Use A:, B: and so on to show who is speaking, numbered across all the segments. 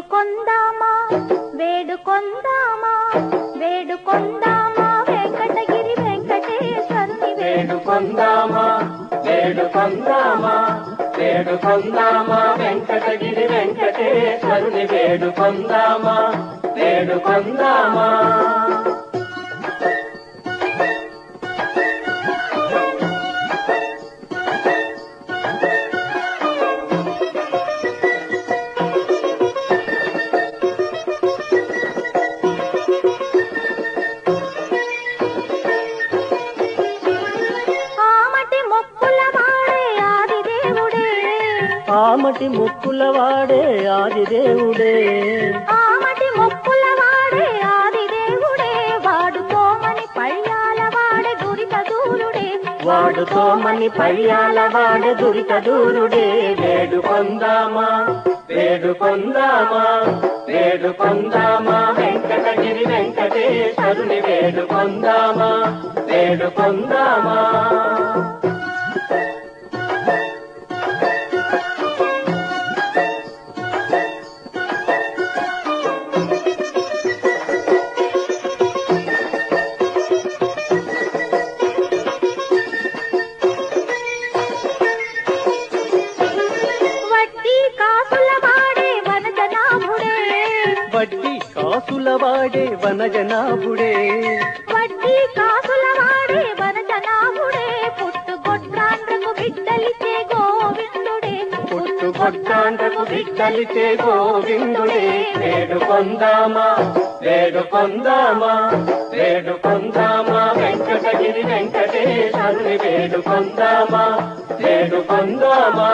A: వేడుకొందామా వేడుకొందామా వేడుకొందామా వెంకటగిరి వెంకటేశ్వరుని
B: వేడుకొందామా వేడుకొందామా వేడుకొందామా వెంకటగిరి వెంకటేశ్వరుని వేడుకొందామా వేడుకొందామా ఆమటి మొక్కుల వాడే ఆదిదేవుడే
A: ఆమటి మొక్కుల వాడే ఆదిదేవుడే వాడుకోమని పయ్యాల వాడే దురిత దూరుడే
B: వాడుకోమని పయ్యాల వాడే దురిత దూరుడే వేడుకొందామా వేడుకొందామా వేడుకొందామా వెంకటగిరి వెంకటేశ్వరుని వేడుకొందామా వేడుకొందామా
A: వడ్డీ కాసుల వాడే వనజనాభుడే వడ్డీ కాసుల వాడే వనజనాభుడే పుట్టుగొడ్రాండ్రకు బిడ్డలిచే గోవిందుడే
B: పుట్టుగొడ్రాండ్రకు బిడ్డలిచే గోవిందుడే వేడుకొందామా వేడుకొందామా వేడుకొందామా వెంకటగిరి వెంకటేశ్వరుని వేడుకొందామా వేడుకొందామా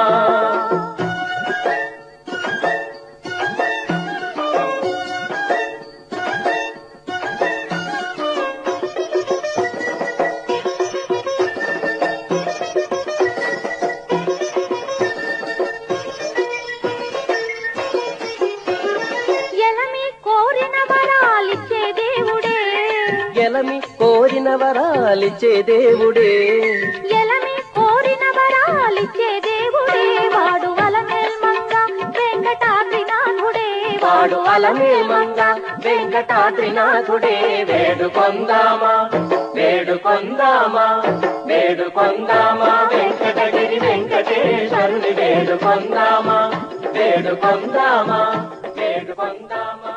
A: ఎలమి కోరిన వరాలిచ్చే దేవుడే
B: ఎలమి కోరిన వరాలిచ్చే దేవుడే
A: ఎలమి కోరిన వరాలిచ్చే దేవుడే వాడు అలమేల్మంగ వెంకటాద్రినాథుడే
B: వాడు అలమేల్మంగ వెంకటాద్రినాథుడే వేడుకొందామా వేడుకొందామా వేడుకొందామా వెంకటగిరి వెంకటేశ్వరుని వేడుకొందామా వేడుకొందామా వేడుకొందామా